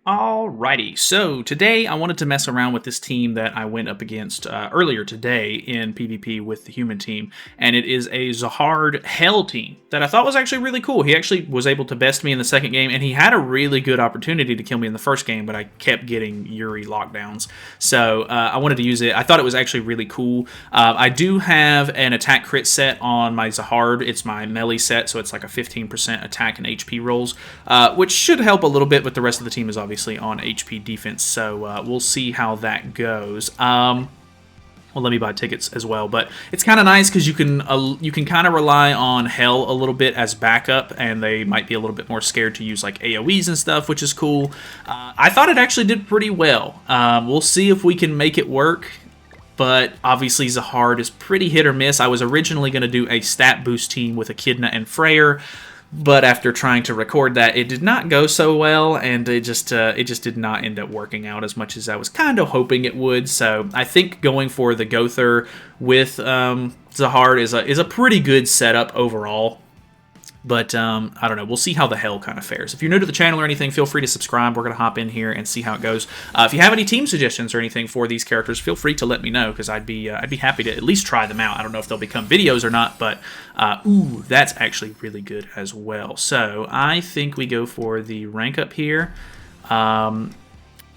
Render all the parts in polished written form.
Alrighty, so today I wanted to mess around with this team that I went up against earlier today in PvP with the human team, and it is a Zahard Hell team that I thought was actually really cool. He actually was able to best me in the second game, and he had a really good opportunity to kill me in the first game, but I kept getting Yuri lockdowns, so I wanted to use it. I thought it was actually really cool. I do have an attack crit set on my Zahard. It's my melee set, so it's like a 15% attack and HP rolls, which should help a little bit, but the rest of the team is obviously on HP defense, so we'll see how that goes. Well, let me buy tickets as well, but it's kind of nice because you can kind of rely on Hell a little bit as backup, and they might be a little bit more scared to use like AoEs and stuff, which is cool. I thought it actually did pretty well. We'll see if we can make it work, but obviously Zahard is pretty hit or miss. I was originally going to do a stat boost team with Echidna and Freyr, but after trying to record that, it did not go so well, and it just did not end up working out as much as I was kind of hoping it would. So I think going for the Gother with Zahard is a pretty good setup overall. But I don't know. We'll see how the Hell kind of fares. If you're new to the channel or anything, feel free to subscribe. We're going to hop in here and see how it goes. If you have any team suggestions or anything for these characters, feel free to let me know, because I'd be happy to at least try them out. I don't know if they'll become videos or not, but ooh, that's actually really good as well. So I think we go for the rank up here. I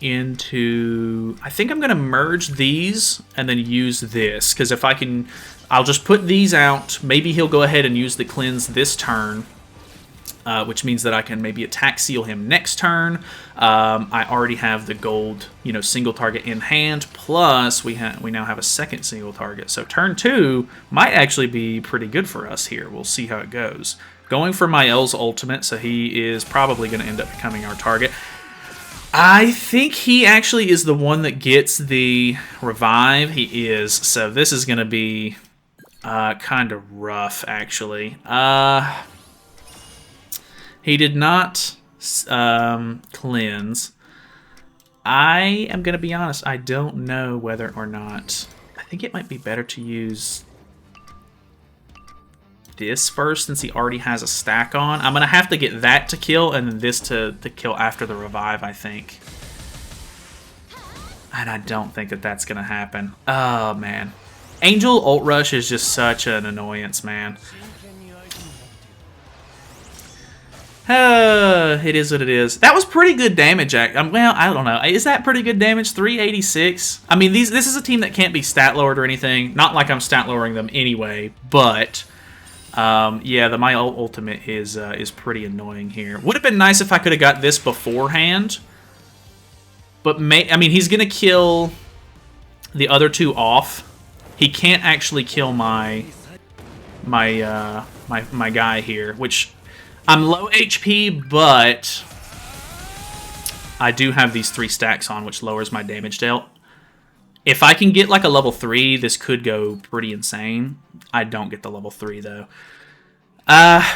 think I'm going to merge these and then use this, because if I can, I'll just put these out. Maybe he'll go ahead and use the cleanse this turn, which means that I can maybe attack seal him next turn. I already have the gold, single target in hand, plus we now have a second single target. So turn 2 might actually be pretty good for us here. We'll see how it goes. Going for Mael's ultimate, so he is probably going to end up becoming our target. I think he actually is the one that gets the revive. He is. So this is going to be kind of rough, actually. He did not cleanse. I am going to be honest. I don't know whether or not. I think it might be better to use this first, since he already has a stack on. I'm going to have to get that to kill, and then this to kill after the revive, I think. And I don't think that that's going to happen. Oh, man. Angel ult rush is just such an annoyance, man. It is what it is. That was pretty good damage. Well, I don't know. Is that pretty good damage? 386? I mean, this is a team that can't be stat lowered or anything. Not like I'm stat lowering them anyway, but yeah, my ultimate is pretty annoying here. Would have been nice if I could have got this beforehand, but I mean, he's gonna kill the other two off. He can't actually kill my guy here, which I'm low HP, but I do have these 3 stacks on, which lowers my damage dealt. If I can get like a level 3, this could go pretty insane. I don't get the level 3 though.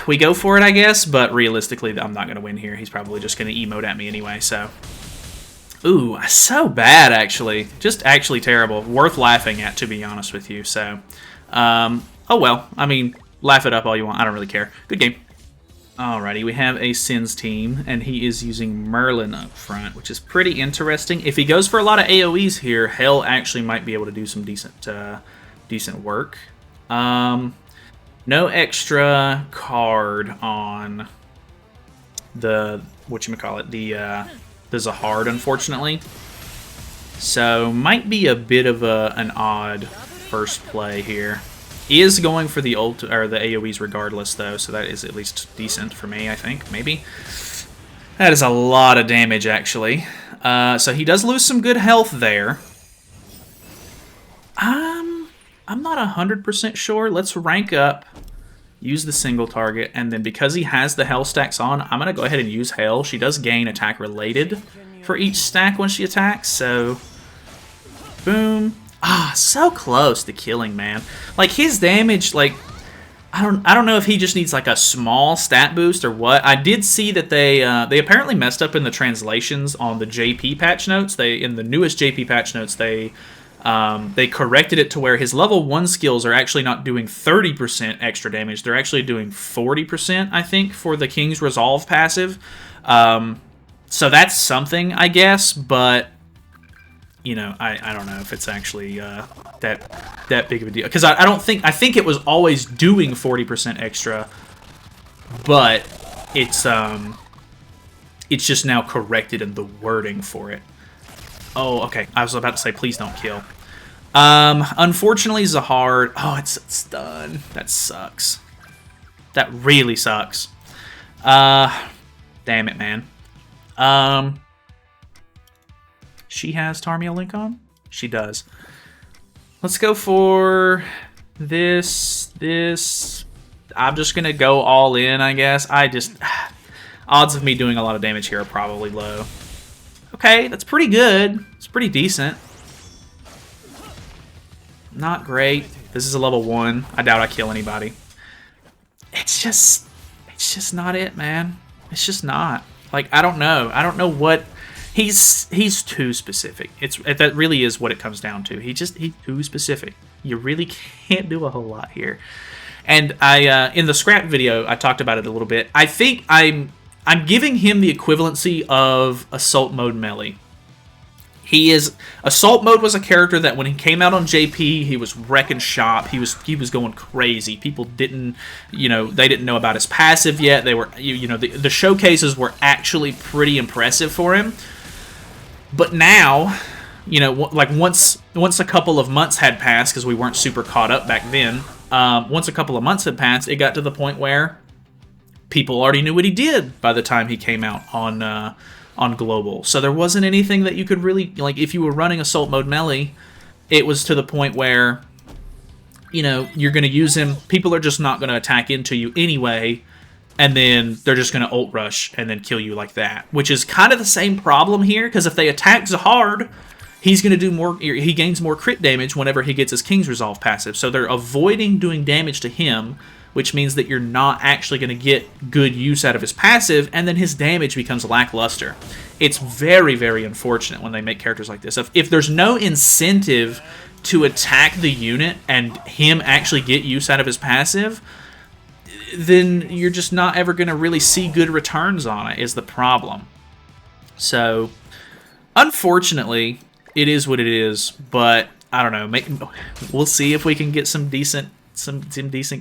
We go for it, I guess, but realistically, I'm not going to win here. He's probably just going to emote at me anyway, so. Ooh, so bad, actually. Just actually terrible. Worth laughing at, to be honest with you, so. Oh well, I mean, laugh it up all you want. I don't really care. Good game. Alrighty, we have a Sins team, and he is using Merlin up front, which is pretty interesting. If he goes for a lot of AoEs here, Hell actually might be able to do some decent work. No extra card on the the Zahard, unfortunately. So might be a bit of an odd first play here. He is going for the AoEs regardless, though, so that is at least decent for me, I think, maybe. That is a lot of damage, actually. So he does lose some good health there. I'm not 100% sure. Let's rank up, use the single target, and then because he has the Hell stacks on, I'm going to go ahead and use Hell. She does gain attack related for each stack when she attacks, so boom. Ah, so close to killing, man. Like, his damage, like, I don't know if he just needs like a small stat boost or what. I did see that they apparently messed up in the translations on the JP patch notes. In the newest JP patch notes, they corrected it to where his level 1 skills are actually not doing 30% extra damage. They're actually doing 40%, I think, for the King's Resolve passive. So that's something, I guess, but you know, I don't know if it's actually that big of a deal, because I don't think, I think it was always doing 40% extra, but it's just now corrected in the wording for it. Oh, okay. I was about to say, please don't kill. Unfortunately, Zahard. Oh, it's done. That sucks. That really sucks. Damn it, man. She has Tarmia Link on? She does. Let's go for this. I'm just gonna go all in, I guess. Odds of me doing a lot of damage here are probably low. Okay, that's pretty good. It's pretty decent. Not great. This is a level 1. I doubt I kill anybody. It's just not it, man. It's just not. Like, I don't know. I don't know what... He's too specific. That really is what it comes down to. He's too specific. You really can't do a whole lot here. And I in the scrap video, I talked about it a little bit. I think I'm giving him the equivalency of Assault Mode Melee. Assault Mode was a character that when he came out on JP, he was wrecking shop. He was going crazy. People didn't, they didn't know about his passive yet. They were, the showcases were actually pretty impressive for him. But now, like once a couple of months had passed, because we weren't super caught up back then. Once a couple of months had passed, it got to the point where people already knew what he did by the time he came out on Global. So there wasn't anything that you could really, like, if you were running Assault Mode Melee, it was to the point where, you're going to use him, people are just not going to attack into you anyway, and then they're just going to ult rush and then kill you like that, which is kind of the same problem here, because if they attack Zahard, he's going to do more, he gains more crit damage whenever he gets his King's Resolve passive, so they're avoiding doing damage to him, which means that you're not actually going to get good use out of his passive, and then his damage becomes lackluster. It's very, very unfortunate when they make characters like this. If there's no incentive to attack the unit and him actually get use out of his passive, then you're just not ever going to really see good returns on it, is the problem. So, unfortunately, it is what it is, but I don't know. We'll see if we can get some decent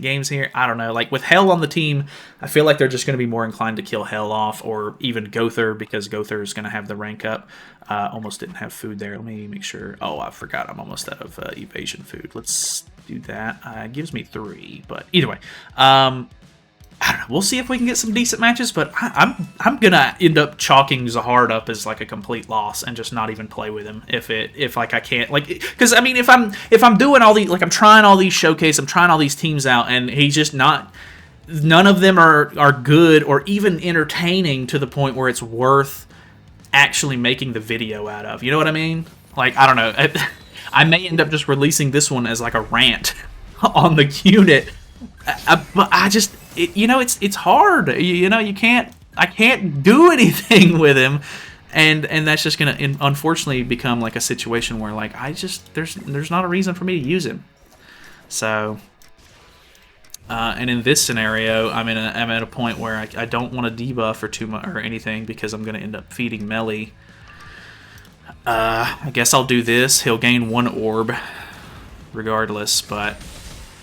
games here. I don't know. Like, with Hell on the team, I feel like they're just going to be more inclined to kill Hell off, or even Gother, because Gother is going to have the rank up. Almost didn't have food there. Let me make sure. Oh, I forgot. I'm almost out of evasion food. Let's do that. It gives me 3, but either way. I don't know. We'll see if we can get some decent matches, but I'm gonna end up chalking Zahard up as like a complete loss and just not even play with him if like I can't, like, because I mean if I'm doing all these, like, I'm trying all these showcase, I'm trying all these teams out, and he's just not, none of them are good or even entertaining to the point where it's worth actually making the video out of. You know what I mean? Like, I don't know. I may end up just releasing this one as like a rant on the unit. But I just, it's hard. I can't do anything with him, and that's just gonna unfortunately become like a situation where, like, there's not a reason for me to use him. So, and in this scenario, I'm at a point where I don't want to debuff or too much or anything, because I'm gonna end up feeding Melee. I guess I'll do this. He'll gain 1 orb, regardless, but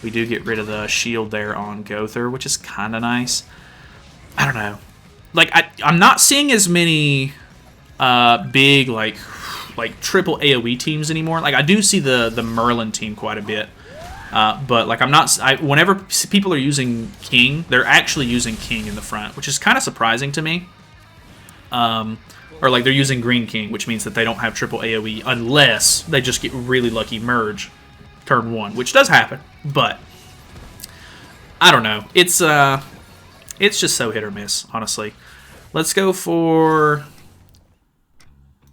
we do get rid of the shield there on Gother, which is kind of nice. I don't know. Like, I'm not seeing as many big, like triple AoE teams anymore. Like, I do see the Merlin team quite a bit. But, like, whenever people are using King, they're actually using King in the front, which is kind of surprising to me. Or, like, they're using Green King, which means that they don't have triple AoE unless they just get really lucky merge turn 1, which does happen, but I don't know. It's just so hit or miss, honestly. Let's go for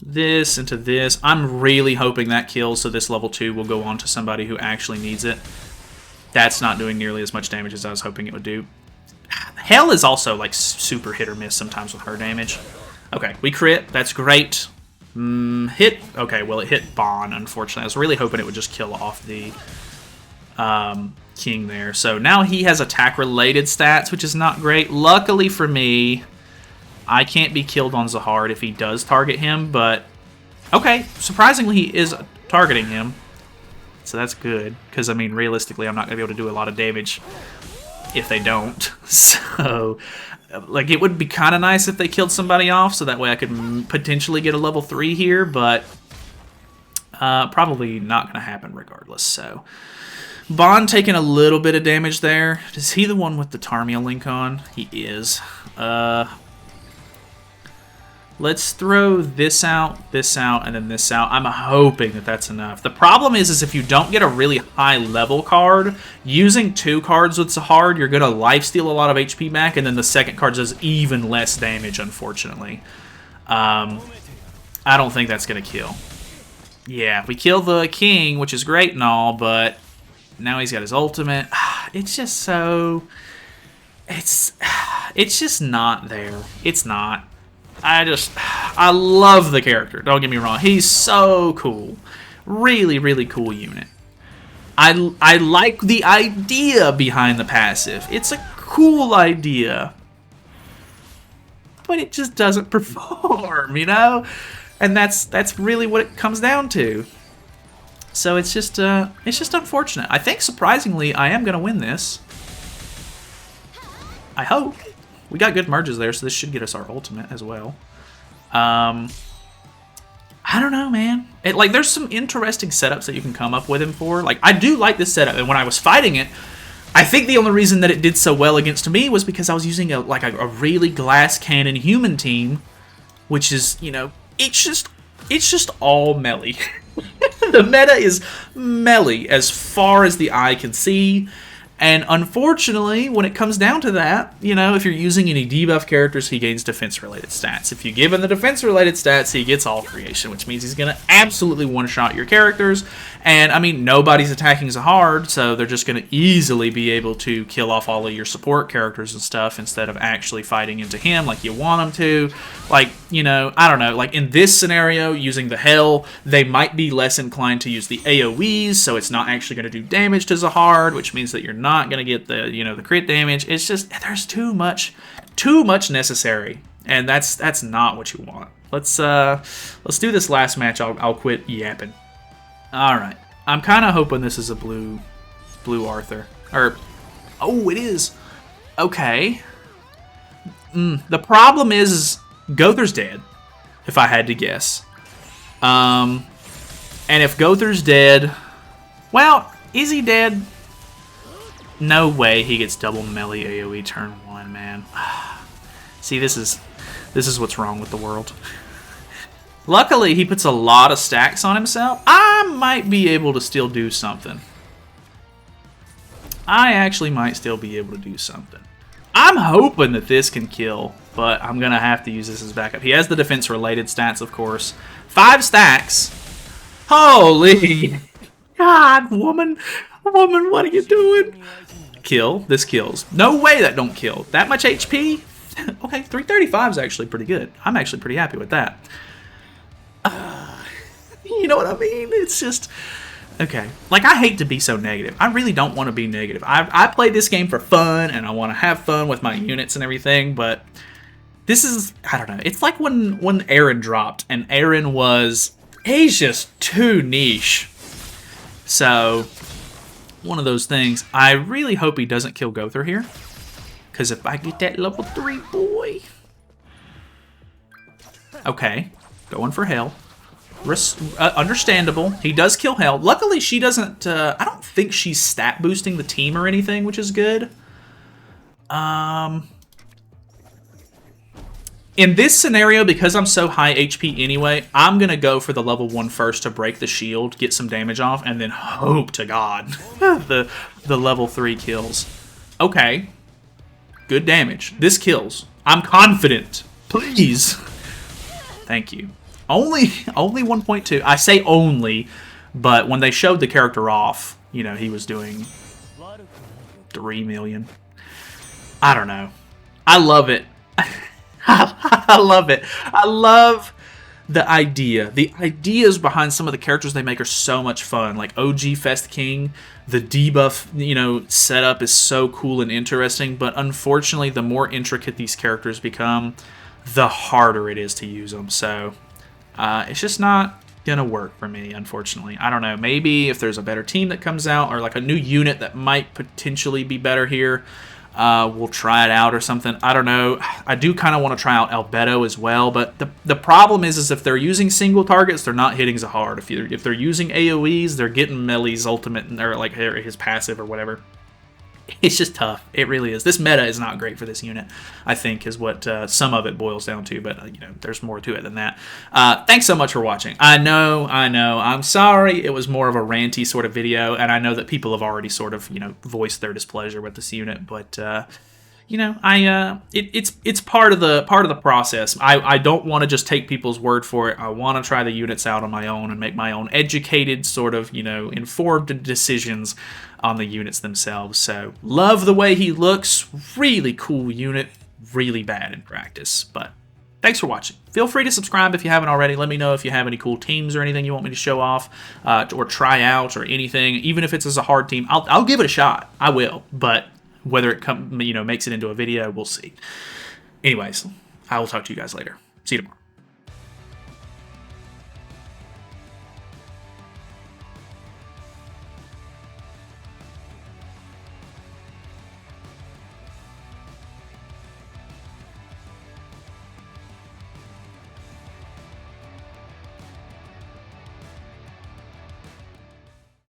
this into this. I'm really hoping that kills, so this level 2 will go on to somebody who actually needs it. That's not doing nearly as much damage as I was hoping it would do. Hell is also, like, super hit or miss sometimes with her damage. Okay, we crit. That's great. Hit. Okay, well, it hit Bond, unfortunately. I was really hoping it would just kill off the King there. So now he has attack-related stats, which is not great. Luckily for me, I can't be killed on Zahard if he does target him, but... Okay, surprisingly he is targeting him. So that's good, because, I mean, realistically, I'm not going to be able to do a lot of damage if they don't. So, like, it would be kind of nice if they killed somebody off, so that way I could potentially get a level 3 here, but probably not going to happen regardless, so... Bond taking a little bit of damage there. Is he the one with the Tarmia link on? He is. Let's throw this out, and then this out. I'm hoping that that's enough. The problem is if you don't get a really high level card, using 2 cards with Zahard, you're going to lifesteal a lot of HP back, and then the second card does even less damage, unfortunately. I don't think that's going to kill. Yeah, we kill the king, which is great and all, but... Now he's got his ultimate. It's just so... It's just not there. It's not. I love the character. Don't get me wrong. He's so cool. Really, really cool unit. I like the idea behind the passive. It's a cool idea. But it just doesn't perform, you know? And that's really what it comes down to. So it's just unfortunate. I think, surprisingly, I am going to win this. I hope. We got good merges there, so this should get us our ultimate as well. I don't know, man. There's some interesting setups that you can come up with him for. Like, I do like this setup, and when I was fighting it, I think the only reason that it did so well against me was because I was using a really glass cannon human team, which is, you know, it's just all melee. The meta is melee as far as the eye can see, and unfortunately, when it comes down to that, you know, if you're using any debuff characters, he gains defense-related stats. If you give him the defense-related stats, he gets all creation, which means he's going to absolutely one-shot your characters, and, I mean, nobody's attacking Zahard, so they're just going to easily be able to kill off all of your support characters and stuff instead of actually fighting into him like you want them to. Like, you know, I don't know, like in this scenario, using the Hell, they might be less inclined to use the AoEs, so it's not actually going to do damage to Zahard, which means that you're not going to get the, you know, the crit damage. It's just, there's too much necessary, and that's not what you want. Let's do this last match. I'll quit yapping. All right, I'm kind of hoping this is a blue Arthur, or oh, it is. Okay. The problem is Gothar's dead, if I had to guess. And if Gothar's dead, well, is he dead? No way he gets double melee AoE turn 1, man. See, this is what's wrong with the world. Luckily, he puts a lot of stacks on himself. I might be able to still do something. I actually might still be able to do something. I'm hoping that this can kill, but I'm going to have to use this as backup. He has the defense-related stats, of course. 5 stacks. Holy God, woman. Woman, what are you doing? Kill. This kills. No way that don't kill. That much HP? Okay, 335 is actually pretty good. I'm actually pretty happy with that. You know what I mean? It's just... Okay. Like, I hate to be so negative. I really don't want to be negative. I play this game for fun, and I want to have fun with my units and everything, but this is... I don't know. It's like when Eren dropped, and Eren was... He's just too niche. So, one of those things. I really hope he doesn't kill Gothar here, because if I get that level 3, boy... Okay. Going for Hell. Understandable. He does kill Hell. Luckily, she doesn't... I don't think she's stat boosting the team or anything, which is good. In this scenario, because I'm so high HP anyway, I'm going to go for the level 1 first to break the shield, get some damage off, and then hope to God the level 3 kills. Okay. Good damage. This kills. I'm confident. Please. Thank you. Only 1.2. I say only, but when they showed the character off, you know, he was doing 3 million. I don't know. I love it. I love it. I love the idea. The ideas behind some of the characters they make are so much fun. Like OG Fest King, the debuff, you know, setup is so cool and interesting, but unfortunately, the more intricate these characters become, the harder it is to use them. So it's just not gonna work for me, unfortunately. I don't know, maybe if there's a better team that comes out, or like a new unit that might potentially be better here, we'll try it out or something. I don't know. I do kind of want to try out Albedo as well, but the problem is if they're using single targets, they're not hitting Zahard. If they're using AoEs, they're getting Meli's ultimate, or like his passive or whatever. It's just tough. It really is. This meta is not great for this unit, I think, is what some of it boils down to. But, you know, there's more to it than that. Thanks so much for watching. I know. I'm sorry. It was more of a ranty sort of video, and I know that people have already sort of, you know, voiced their displeasure with this unit. But, you know, it's part of the process. I don't want to just take people's word for it. I want to try the units out on my own and make my own educated, sort of, you know, informed decisions on the units themselves. So, love the way he looks. Really cool unit. Really bad in practice. But thanks for watching. Feel free to subscribe if you haven't already. Let me know if you have any cool teams or anything you want me to show off or try out or anything. Even if it's a hard team, I'll give it a shot. I will. But whether it makes it into a video, we'll see. Anyways, I will talk to you guys later. See you tomorrow.